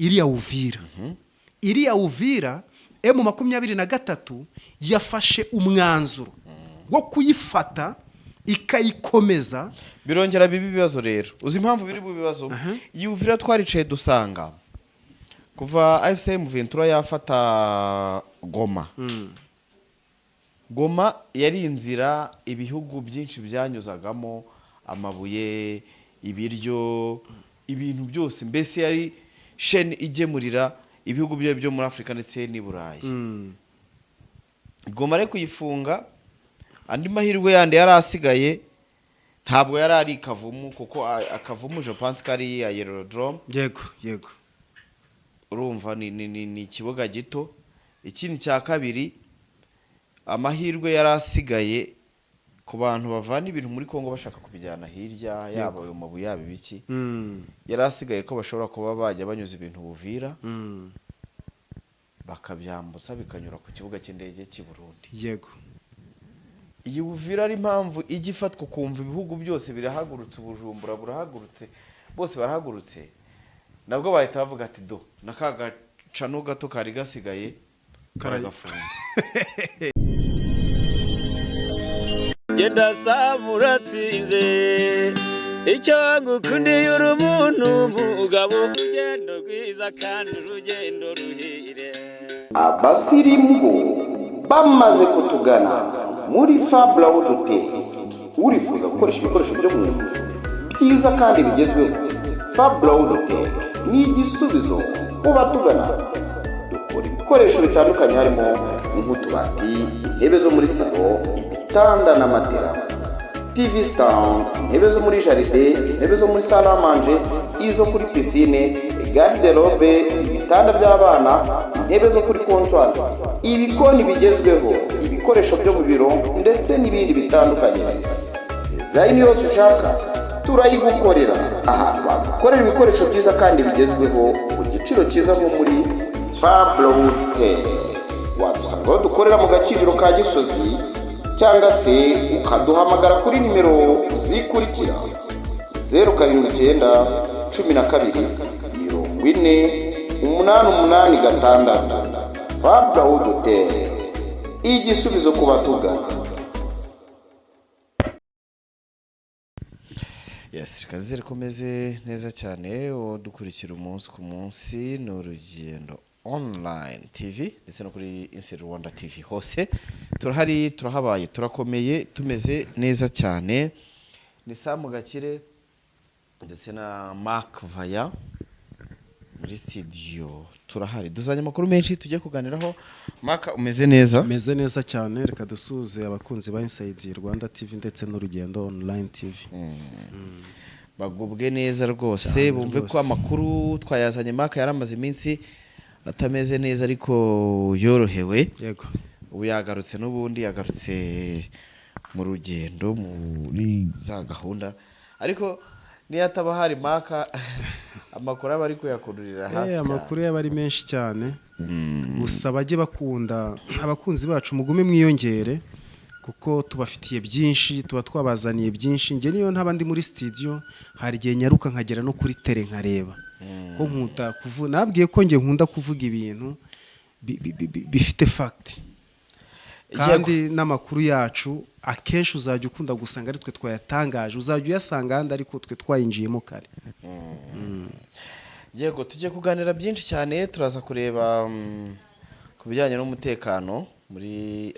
iriya Uvira iriya Uvira M23 yafashe umwanzuro wo kuyifata ikayikomeza birongera bibi bibazo rero uzi impamvu biri mu bibazo Uvira twaricaye dusanga kuva AFCM Ventura yafata Goma Goma yari inzira ibihugu byinshi byanyuzagamo amabuye ibiryo ibintu byose mbese yari sheni igemurira ibihugu byo muri Afrika ndetse n'i Burayi Goma rero kuyifunga andi mahirwe yandi yari asigaye ntabwo yari ari Kavumu kuko akavumu je pense kari aerodrome yego urumva ni ikibuga gito ikindi cya kabiri amahirwe yari asigaye ku bantu bavana ibintu muri Kongo bashaka kubijyana hirya yabo ayo mabuye yabibiki yari asigaye ko bashobora kuba bajya banyuza ibintu Buvira bakabyambutsa bikanyura ku kibuga cy'indege cy'i Burundi yego iyi Uvira ari impamvu igifatwa kumva ibihugu byose birahagurutse Bujumbura burahagurutse bose barahagurutse nabwo bahita bavuga ati do nakaga cano gato kari gasigaye karagafunze genda samuratsinze icyo ngukundiye uri umuntu mugabo urugendo rwiza kandi urugendo ruhire abasirimu bamaze kutugana muri Fabula Woodtech urifuza gukoresha ibikoresho byo mu nzu byiza kandi bigezweho Fabula Woodtech ni igisubizo ubatugana dukora ibikoresho bitandukanye harimo nk'utubati intebe zo muri salo ibitanda na matera TV stand intebe zo muri jaride intebe zo muri salle à manger izo kuri piscine garde-robe ibitanda by'abana intebe zo kuri comptoir ibikoni bigezweho ibikoresho byo mu biro ndetse n'ibindi bitandukanye design yose ushaka turayigukorera aha bagukorera ibikoresho byiza kandi bigezweho ku giciro cyiza nko muri Fabula Woodtech wadusanga aho dukorera mu Gakiriro ka Gisozi cyangwa se ukaduhamagara kuri nimero zikurikira 079 12 40 Fabula Woodtech igisubizo ku batugana. Yes, kazere komeze neza cyane dukurikira umunsi ku munsi n'urugendo online TV ndetse no kuri Inside Rwanda TV hose turahari turahabaye turakomeye tumeze neza cyane ni Samu Gakire ndetse na Mark Vaya muri studio turahari duzanye amakuru menshi tujye kuganiraho. Mark umeze neza? Meze neza cyane reka dusuze abakunzi ba Inside Rwanda TV ndetse n'urugendo online TV bagubwe neza rwose bumve ko amakuru twayazanye Mark yaramaze iminsi atameze neza ariko yorohewe yego ubu yagarutse n'ubundi yagarutse mu rugendo muri za gahunda ariko niyo ataba hari Mark amakuru aba ari kuyakururira hafi amakuru yaba ari menshi cyane gusa bajye bakunda abakunzi bacu mugume mwiyongere kuko tubafitiye byinshi tuba twabazaniye byinshi nge niyo ntabandi muri studio hari gihe nyaruka nkagera no kuri tele nkareba ko nkuta kuvuga nabwiye ko nge nkunda kuvuga ibintu bifite fact kandi n'amakuru yacu akenshi uzajya ukunda gusanga ari twe twayatangaje uzajya uyasanga handi ariko twe twayinjiyemo kare yego tujye kuganira byinshi cyane turaza kureba ku bijyanye n'umutekano muri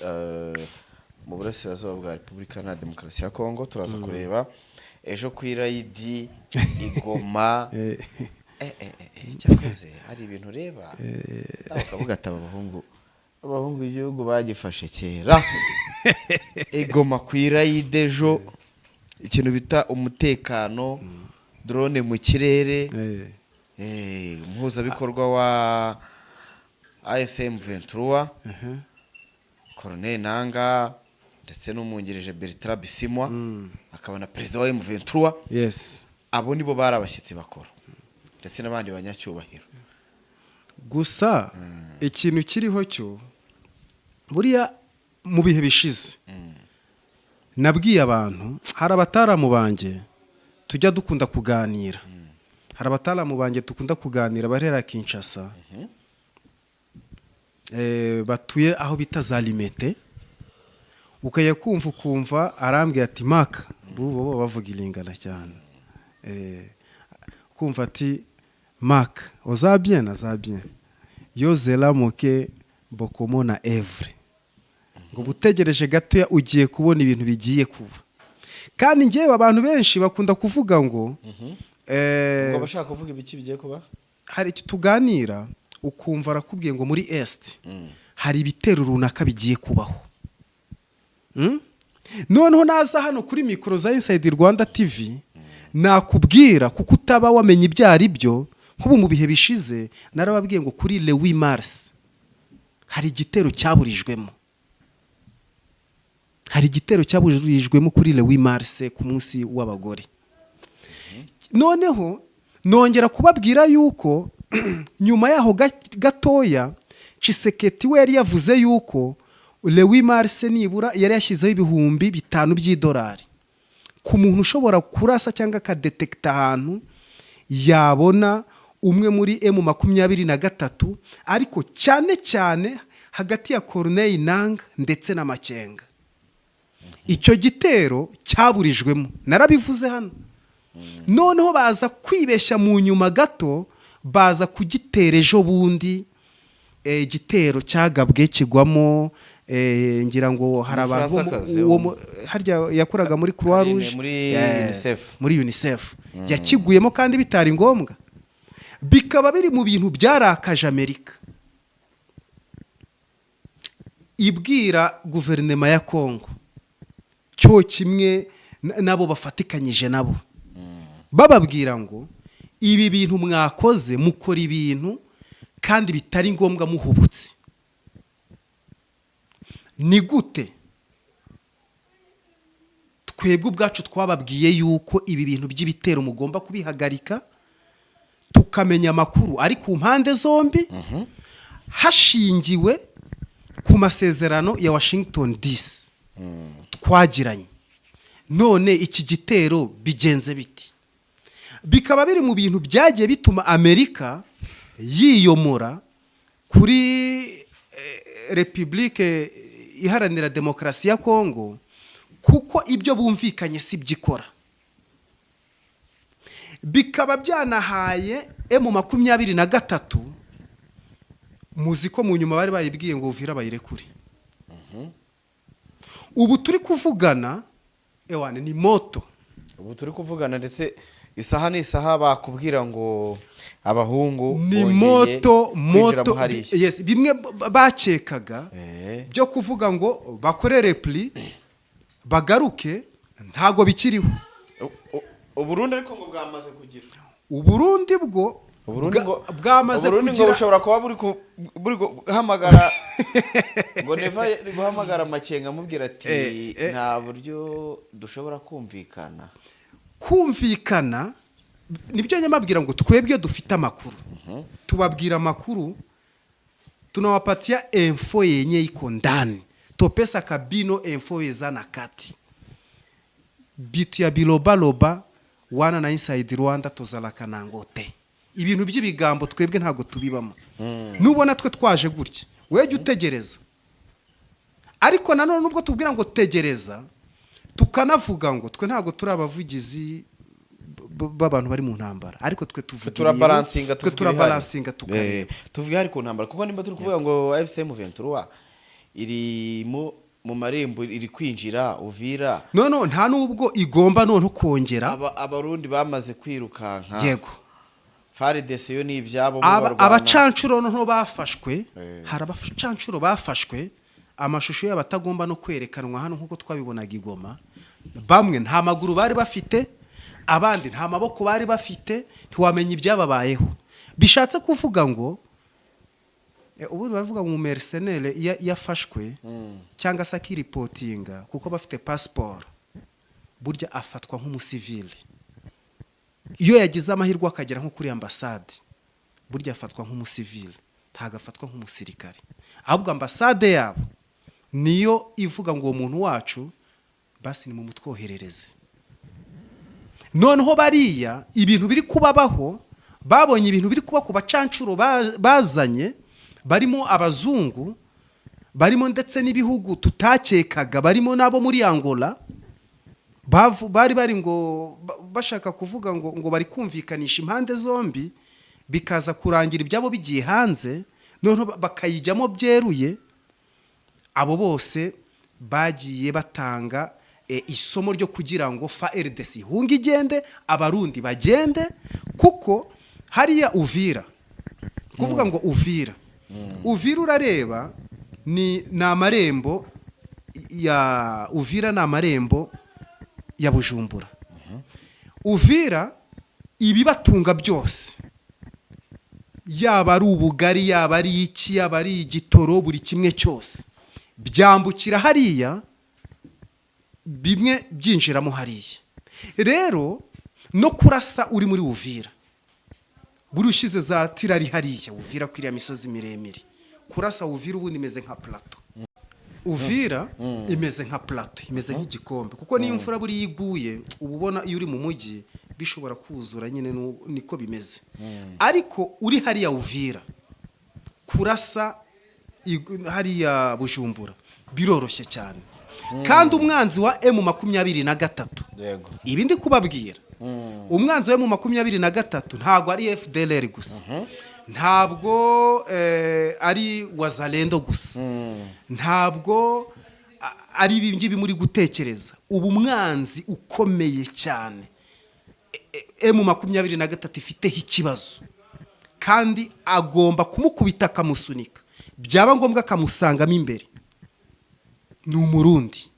mu burasirazuba bwa Repubulika na Demokarasi ya Kongo turaza kureba ejo ku irayidi igoma cyakoze hari ibintu reba akavuga ati abahungu igihugu bagifashe kera igoma ku irayidi ejo ikintu bita umutekano drone mu kirere umuhuzabikorwa wa AFCM Ventura Colonel Nanga ndetse n'umwungirije Bertrand Bisimwa akaba na president wa M23 yes abo nibo barabashyitsi bakora ndetse n'abandi banyacyubahiro gusa ikintu kiriho cyo buriya mu bihe bishize nabwiye abantu hari abataramu banje tujya dukunda kuganira hari abataramu banjye dukunda kuganira barera Kinshasa batuye aho bita za Limete, ukajya ukumva arambwira ati maka bo bavuga ilingana cyane, kumva ati maka uzabyen yo zela moke bokomo na evre, ngo butegereje gato ugiye kubona ibintu bigiye kuba. Kandi ngewe abantu benshi bakunda kuvuga ngo ngo bashaka kuvuga ibiki bigiye kuba, hari icyo tuganira ukumva arakubwiye ngo muri est hari ibitero runaka bigiye kubaho. Noneho naza hano kuri mikoro za Inside Rwanda TV nakubwira kuko utaba wamenye ibyo ari byo. Nk'ubu mu bihe bishize narababwiye ngo kuri le 8 mars hari igitero cyaburijwemo, kuri le 8 mars ku munsi w'abagore. Noneho nongera kubabwira yuko nyuma yaho gatoya Tshisekedi we yari yavuze yuko le 8 mars nibura yari yashyizeho $5,000 by'idolari ku muntu ushobora kurasa cyangwa akadetekta ahantu yabona umwe muri M23, ariko cyane cyane hagati ya Corneille Nangaa ndetse na Makenga. Icyo gitero cyaburijwemo, narabivuze hano. Noneho baza kwibeshya mu nyuma gato, baza kugitera ejo bundi, igitero cyagabwe kigwamo ngira ngo hari abantu harya yakoraga muri Croix Rouge, muri UNICEF yakiguyemo kandi bitari ngombwa, bikaba biri mu bintu byarakaje Amerika ibwira guverinoma ya Kongo cyo kimwe nabo bafatikanyije nabo, bababwira ngo ibi bintu mwakoze mukora ibintu kandi bitari ngombwa muhubutse. Ni gute twebwe ubwacu twababwiye yuko ibi bintu by'ibitero mugomba kubihagarika, tukamenya amakuru ari ku mpande zombi hashingiwe ku masezerano ya Washington DC twagiranye. None iki gitero bigenze biti? Bikaba biri mu bintu byagiye bituma Amerika yiyomora kuri Republique Iharanira Demokarasi ya Kongo, kuko ibyo bumvikanye si byikora. Bikaba byanahaye M23 muziko mu nyuma bari bayibwiye ngo Uvira bayirekure. Ubu turi kuvugana ewane ni moto, ubu turi kuvugana ndetse isaha n'isaha bakubwira ngo abahungu ni moto yes, bimwe bacekaga byo kuvuga ngo bakorere pli bagaruke ntago bikiriho. Uburundi ariko ngo bwamaze kugira, Uburundi bwo bwamaze kugira, ushobora kuba buri guhamagara ngo neva guhamagara Makenga amubwira ati nta buryo dushobora kumvikana. Nibyo nyamabwira ngo twebwe dufite amakuru, tubabwira amakuru, tunawapatia info yenye iko ndani, topesa kabino info yezana kati bitu ya bilobaloba wana na Inside Rwanda tozalaka nangote. Ibintu by'ibigambo twebwe ntago tubibamo. Nubona twe twaje gutya weje utegereza, ariko nanone nubwo tubwira ngo tegereza tukanavuga ngo twe ntago turi abavugizi b'abantu bari mu ntambara, ariko twe turabalansinga tuvuga ari ku ntambara, kuko nimba turi kuvuga ngo AFC M23 iri mu marembo iri kwinjira Uvira, no nta nubwo igomba none kongera. Abarundi bamaze kwirukanka, yego FARDC yo ni ibyabo abacancuro nto bafashwe, hari abacancuro bafashwe amashusho y'abatagomba no kwerekanwa hano nkuko twabibonaga Igoma. Bamwe nta maguru bari bafite, abandi nta maboko bari bafite, ntiwamenya ibyababayeho. Bishatse kuvuga ngo ubu baravuga ngo mercenaire yafashwe cyangwa se akiripotinga kuko bafite passport, burya afatwa nk'umusivili. Iyo yagize amahirwe akagera nko kuri ambassade, burya afatwa nk'umusivili, ntago afatwa nk'umusirikare. Ahubwo ambassade yabo niyo ivuga ngo uwo muntu wacu basi ni mu mutwoherereze. noneho bariya ibintu biri kubabaho babonye ibintu biri kuba ku bacancuro bazanye barimo abazungu barimo ndetse n'ibihugu tutakekaga barimo nabo muri Angola bari ngo bashaka kuvuga ngo bari kumvikanisha impande zombi bikaza kurangira ibyabo bigiye hanze noneho bakayijyamo byeruye. Abo bose bagiye batanga isomo ryo kugira ngo FARDC hunga igende abarundi bagende, kuko hariya Uvira kuvuga ngo Uvira urareba ni amarembo ya Uvira, ni amarembo ya Bujumbura. Uvira ibibatunga byose, yaba ari ubugari, yaba ari iki, yaba ari igitoro, buri kimwe cyose byambukira hariya, bimwe byinjiramo hariya. Rero no kurasa uri muri Uvira buri ushize za tirari hariya Uvira kwiriya misozi miremire, kurasa Uvira ubundi imeze nka plateau. Uvira imeze nka plateau, imeze nk'igikombe, kuko niyo imvura buri yiguye ubona iyo uri mu mujyi bishobora kuzura nyine, niko bimeze. Ariko uri hariya Uvira kurasa hariya Bujumbura biroroshye cyane. Kandi umwanzi wa M23 yego ibi ndi kubabwira, umwanzi wa M23 ntabwo ari FDLR gusa, ntabwo ari Wazalendo gusa, ntabwo ari ibingibi muri gutekereza. Ubu mwanzi ukomeye cyane M23 ifiteho ikibazo, kandi agomba kumukubita akamusunika, byaba ngombwa akamusangamo imbere. Ni Umurundi.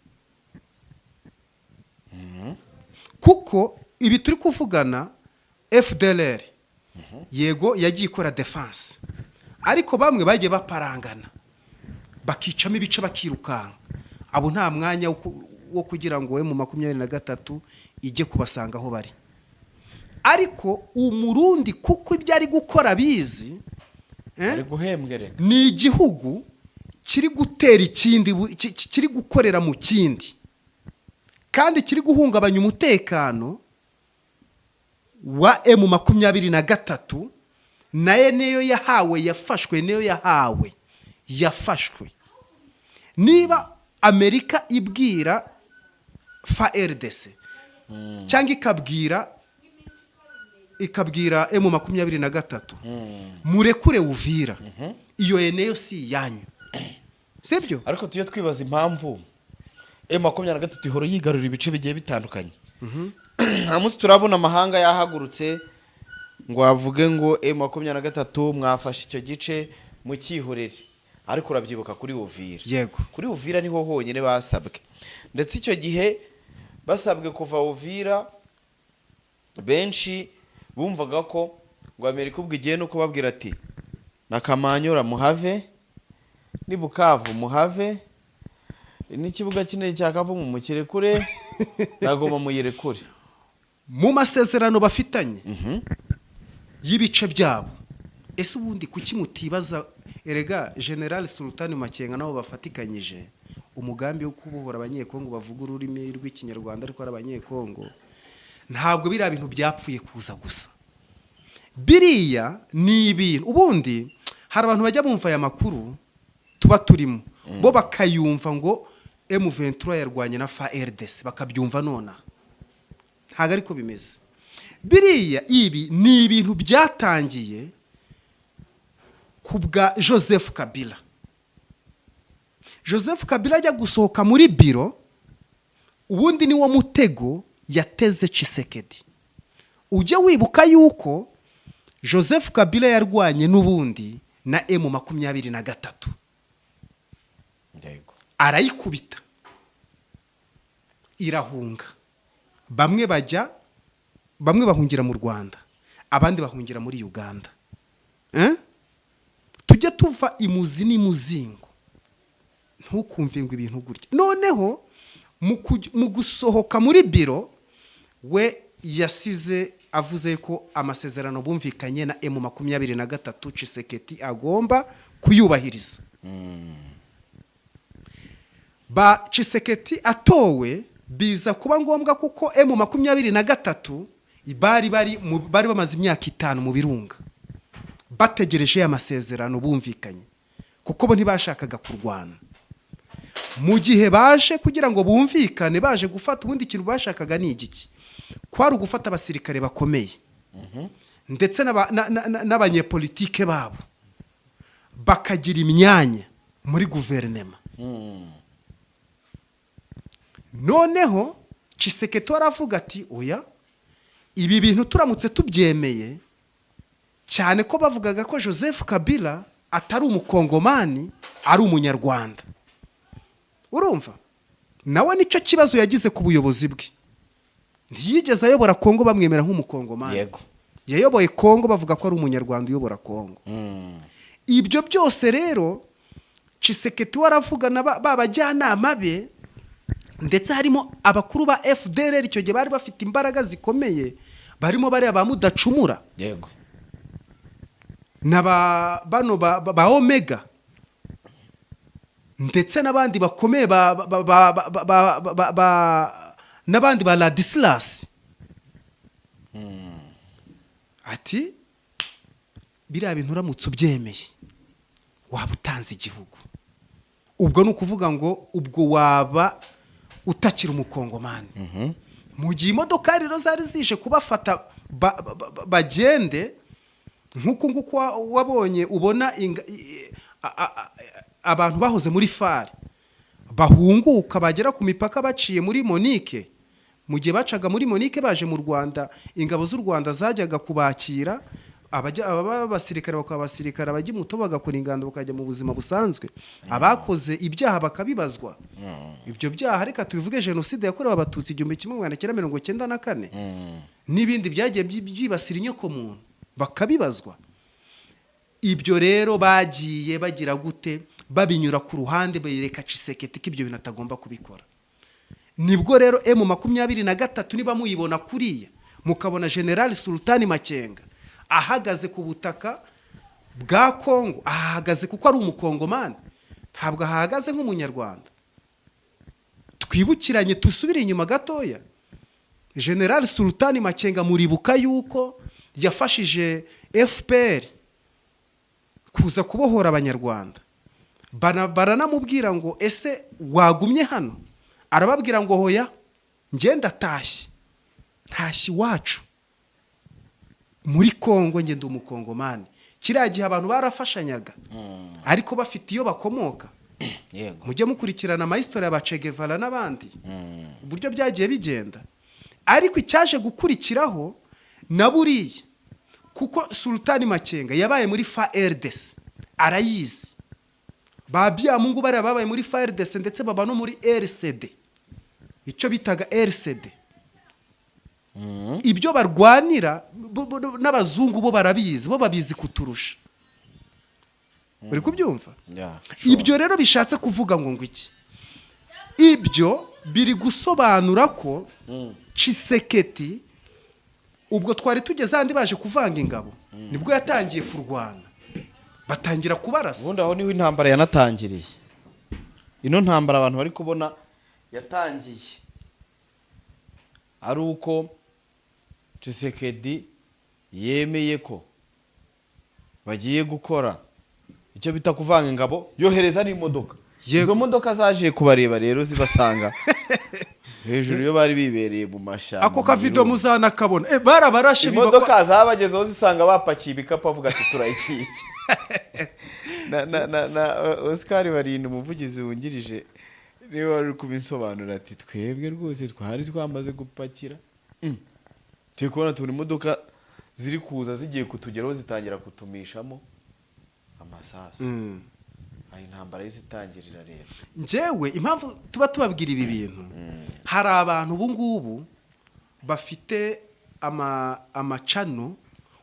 Kuko ibi turi kuvugana FDLR yego yagiye ikora defense, ariko bamwe bagiye baparangana bakicamo ibice bakirukanka. Abo nta mwanya wo kugira ngo M23 ijye kubasanga aho bari. Ariko Umurundi kuko ibyo ari gukora bizi, ari guhembwere, ni igihugu kiri gutera ikindi, kiri gukorera mu kindi, kandi kiri guhungabanya umutekano wa M23. naye neyo yahawe yafashwe, neyo yafashwe. Niba Amerika ibwira FARDC cyangwa ikabwira M23 murekure Uvira, iyo neyo si yanyu, sibyo? Ariko tujye twibaza impamvu M23 ihora yigarurira ibice bigiye bitandukanye. Nta munsi turabona amahanga yahagurutse ngo avuge ngo M23 mwafashe icyo gice mu cyihorere. Ariko urabyibuka kuri Uvira, yego kuri Uvira niho honyine basabwe, ndetse icyo gihe basabwe kuva Uvira benshi bumvaga ko ngo Amerika ubwo igiye no kubabwira ati nakamanyura muhave, ni Bukavu muhave, n'ikibuga kinini cya Kavumu mukirekure, nagoma muyirekure. Mu masezerano bafitanye y'ibice byabo. Ese ubundi kuki mutibaza, erega General Sultan Makenga nabo bafatikanyije umugambi wo kubohora abanyekongo bavuga ururimi rw'ikinyarwanda ariko ari abanyekongo? Ntabwo biriya bintu byapfuye kuza gusa, biriya ni ibintu. Ubundi hari abantu bajya bumva aya makuru tuba turimo, bo bakayumva ngo M23 yarwanye na FARDC, bakabyumva nona. Ntabwo ariko bimeze. Biriya ibi ni ibintu byatangiye kubwa Joseph Kabila. Joseph Kabila ajya gusohoka muri biro, ubundi ni wo mutego yateze Tshisekedi. Ujye wibuka yuko Joseph Kabila yarwanye n'ubundi na M23, arayikubita irahunga. Bamwe bahungira mu Rwanda, abandi bahungira muri Uganda. Tujye tuva imuzi n'imuzingo, ntukumve ngo ibintu gutya. Noneho mu gusohoka muri biro, we yasize avuze ko amasezerano bumvikanye na M23 Tshisekedi agomba kuyubahiriza. Ba Tshisekedi atowe biza kuba ngombwa kuko M23 bari bamaze imyaka 5 mu birunga bategereje amasezerano bumvikanye kuko bo ntibashakaga kurwana. Mu gihe baje kugira ngo bumvikane baje gufata ubundi kintu bashakaga ni igiki, kwari ugufata abasirikare bakomeye ndetse n'abanyepolitike babo bakagira imyanya muri guverinema. Noneho Tshisekedi aravuga ati oya, ibi bintu turamutse tubyemeye, cyane ko bavugaga ko Joseph Kabila atari umukongomani ari umunyarwanda. Urumva nawe nicyo kibazo yagize ku buyobozi bwe, ntiyigeze ayobora Kongo bamwemera nk'umukongomani. Yego, yayoboye Kongo bavuga ko ari umunyarwanda uyobora Kongo. Ibyo byose rero Tshisekedi waravuga na babajyanama be, ndetse harimo abakuru ba FDLR icyo gihe bari bafite imbaraga zikomeye, barimo bari abamudacumura. yego, Na bano ba Omega ndetse n'abandi bakomeye n'abandi ba Ladislas. Ati biriya bintu uramutse ubyemeye waba utanze igihugu. Ubwo ni ukuvuga ngo ubwo waba utakira umukongomani. Mu gihe imodoka rero zari zije kubafata bagende nk'uko nguko wabonye ubona abantu bahoze muri FARC bahunguka bagera ku mipaka baciye muri Monique. Mu gihe bacaga muri Monique baje mu Rwanda, ingabo z'u Rwanda zajyaga kubakira abasirikare bakabasirikara bajya muto bagakora ingando bakajya mu buzima busanzwe. Abakoze ibyaha bakabibazwa. Ibyo byaha reka tubivuge genocide yakorewe abatutsi 1994 n'ibindi byagiye byibasira inyoko muntu bakabibazwa. Ibyo rero bagiye bagira gute babinyura ku ruhande bayireka Tshisekedi ko ibyo bintu atagomba kubikora. Nibwo rero M23 niba muyibona kuriya mukabona General Sultani Makenga ahagaze ku butaka bwa Kongo, ahagaze kuko ari umukongomani, ntabwo ahagaze nk'umunyarwanda. Twibukiranye tusubire inyuma gatoya, General Sultani Makenga muribuka yuko yafashije FPR kuza kubohora abanyarwanda. Baranamubwira ngo ese wagumye hano, arababwira ngo hoya ngenda tashye iwacu muri Kongo, ngenda umukongomani. Kiriya gihe abantu barafashanyaga ariko bafite iyo bakomoka. yego, Mujye mukurikirana amahistoire ya Che Guevara n'abandi uburyo byagiye bigenda. Ariko icyaje gukurikiraho na buriya kuko Sultani Makenga yabaye muri FARDC arayizi, Babyamungu bari babaye muri FARDC ndetse baba no muri RCD, icyo bitaga RCD. Ibyo barwanira n'abazungu bo barabizi, bo babizi kuturusha. Uri kubyumva? Ibyo rero bishatse kuvuga ngo iki? Ibyo biri gusobanura ko Tshisekedi ubwo twari tugeze handi baje kuvanga ingabo, nibwo yatangiye kurwana, batangira kubarasa. ubundi aho niho intambara yanatangiriye. Ino ntambara abantu bari kubona yatangiye ari uko Tshisekedi yemeye ko bagiye gukora icyo bita kuvanga ingabo, yohereza n'imodoka. Izo modoka zaje kubareba rero zibasanga hejuru yo bari bibereye mu mashyamba. Ako kavido muzana kabona barabarashe imodoka zabagezeho zisanga bapakiye ibikapu avuga ati turayikiye. na Oscar Barinda umuvugizi wungirije niwe wari kubisobanura ati twebwe rwose twari twamaze gupakira, turi kubona tubona imodoka ziri kuza zigiye kutugeraho zitangira kutumishamo amasasu. Ayi intambara y'izitangirira rero. Njyewe impamvu tuba tubabwira ibi bintu, hari abantu ubu ngubu bafite amacano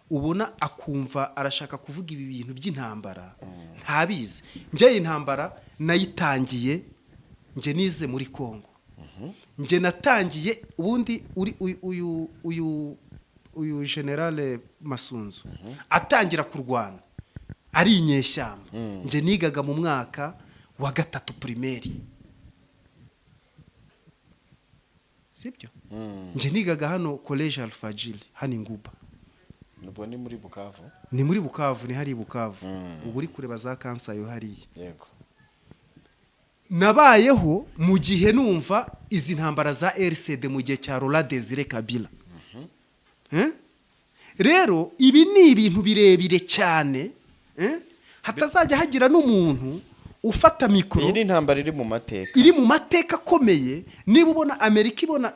ubona akumva arashaka kuvuga ibi bintu by'intambara ntabizi. Njye intambara nayitangiye nje nize muri Kongo. Nje natangiye ubundi uyu General Masunzu atangira kurwana ari inyeshyamba. Nje nigaga mu mwaka wa 3 primaire. sibyo nje nigaga hano college Alfajili hano Nguba nubwo ni muri Bukavu ni muri Bukavu ni hari Bukavu ubu uri kureba za kansayo hariya yego nabayeho mu gihe numva izi ntambara za RCD mu gihe cya Laurent Désiré Kabila rero ibi ni ibintu birebire cyane hatazajya hagira n'umuntu ufata mikoro iyi ni intambara iri mu mateka akomeye niba ubona Amerika ibona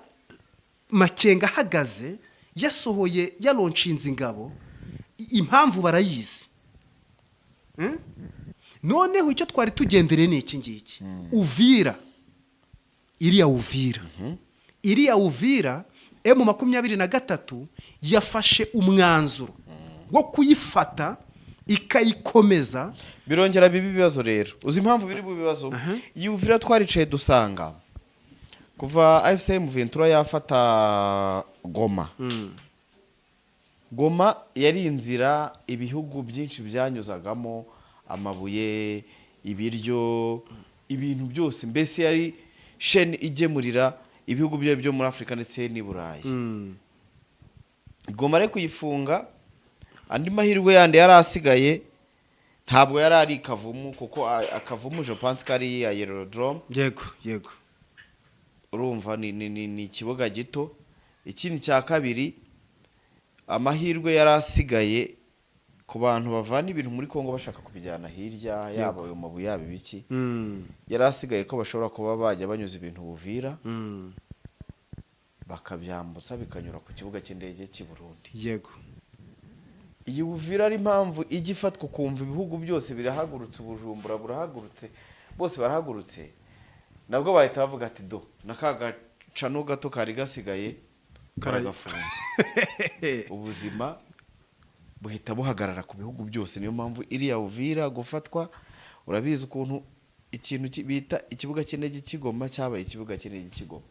Makenga ahagaze yasohoye yalonshinze ingabo impamvu barayizi noneho icyo twari tugendere ni iki ngiki Uvira iriya Uvira M23 yafashe umwanzuro wo kuyifata ikayikomeza birongera bibi bibazo rero uzi impamvu biri mu bibazo iyi Uvira twaricaye dusanga kuva AFCM Ventura yafata Goma yari inzira ibihugu byinshi byanyuzagamo amabuye ibiryo ibintu byose mbese yari sheni igemurira ibihugu byo muri Afrika ndetse n'i Burayi Goma rero kuyifunga andi mahirwe yandi yari asigaye ntabwo yari ari Kavumu kuko akavumu je pense ko ari aerodrome yego urumva ni ikibuga gito ikindi cya kabiri amahirwe yari asigaye ku bantu bavana ibintu muri Kongo bashaka kubijyana hirya yabo ayo mabuye yabo ibiki yari asigaye ko bashobora kuba bajya banyuza ibintu Uvira bakabyambutsa bikanyura ku kibuga cy'indege cy'i Burundi yego iyi Uvira ari impamvu igifatwa kumva ibihugu byose birahagurutse Bujumbura burahagurutse bose barahagurutse nabwo bahita bavuga ati do nakagacano gato kari gasigaye karagafunze ubuzima buhita buhagarara ku bihugu byose niyo mpamvu iriya Uvira gufatwa urabizi ukuntu ikintu bita ikibuga cy'indege cy'Igoma cyabaye ikibuga cy'indege cy'Igoma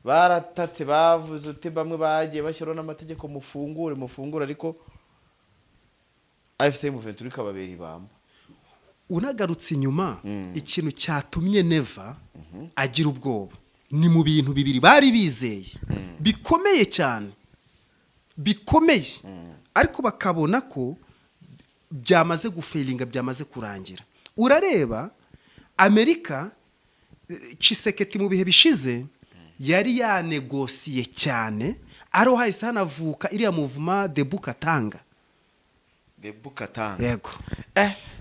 baratatse bavuze uti bamwe bagiye bashyiraho n'amategeko mufungure ariko AFCM Ventura ikababera ibamba unagarutse inyuma ikintu cyatumye Neva agira ubwoba ni mu bintu bibiri bari bizeye bikomeye cyane bikomeye ariko bakabona ko byamaze gufailinga byamaze kurangira urareba Amerika Tshisekedi mu bihe bishize yari yanegosiye cyane aro hahise hanavuka iriya movement de Bukatanga yego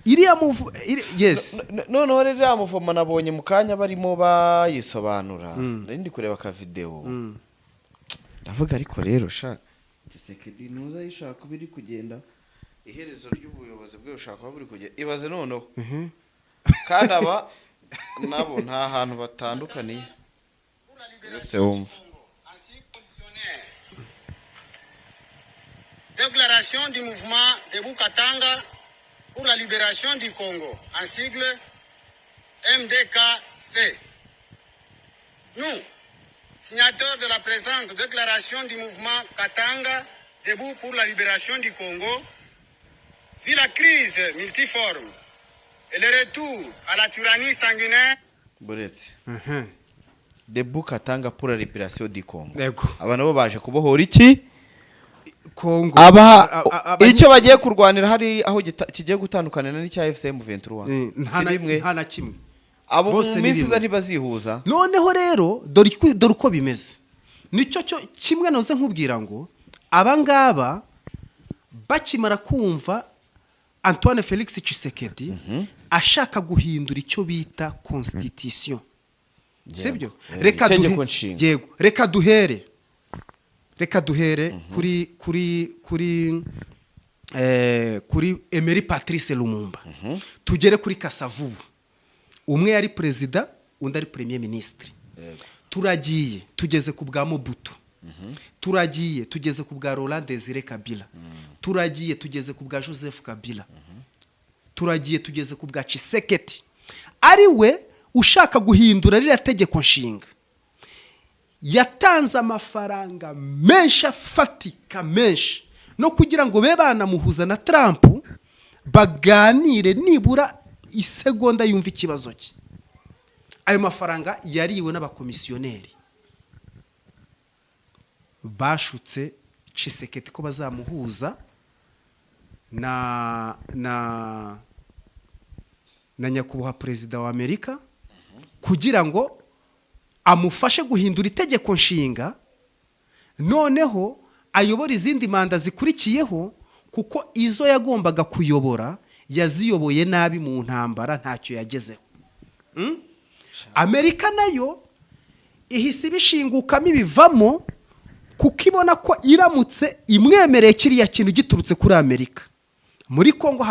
iriya yes noneho rero iriya movement nabonye mu kanya barimo bayisobanura ndi kureba ka video ndavuga ariko rero sha Tshisekedi nuza yishaka biri kugenda iherezo ry'ubuyobozi bwe ushaka buri kugenda ibaze noneho kandi aba nabo nta hantu batandukaniye Déclaration du mouvement de Bukatanga pour la libération du Congo, en sigle MDKC. Nous, signataires de la présente déclaration du mouvement Katanga, debout pour la libération du Congo, vu la crise multiforme et le retour à la tyrannie sanguinaire. Buretse. De Bukatanga pour la libération du Congo. Yego. Abantu bo baje kubohora iki? Kongo. Icyo bagiye kurwanira hari aho kigiye gutandukanira n'icya AFCM Ventura. Nta na kimwe. Abo mu minsi za ntibazihuza. Noneho rero dore uko bimeze. Nicyo cyo kimwe noze nkubwira ngo abangaba bakimara kumva Antoine Felix Tshisekedi ashaka guhindura icyo bita constitution. Sibyo? Reka duhere kuri Emery Patrice Lumumba. Tugere kuri Kasavubu. Umwe yari president undi ari premier ministre. Turagiye tugeze ku bwa Mobutu. Turagiye tugeze ku bwa Laurent Désiré Kabila. Turagiye tugeze ku bwa Joseph Kabila. Turagiye tugeze ku bwa Tshisekedi. Ari we ushaka guhindura ririya tegeko nshinga. Yatanze amafaranga menshi afatika menshi no kugira ngo be banamuhuza na Trump baganire nibura isegonda yumva ikibazo cye. Ayo mafaranga yariwe n'abakomisiyoneri. bashutse Tshisekedi ko bazamuhuza na nyakubahwa perezida wa Amerika kugira ngo amufashe guhindura itegeko nshinga, noneho ayobora izindi manda zikurikiyeho, kuko izo yagombaga kuyobora yaziyoboye nabi mu ntambara, ntacyo yagezeho. Amerika nayo ihise ibishingukamo ibivamo, kuko ibona ko iramutse imwemereye kiriya kintu giturutse kuri Amerika muri Kongo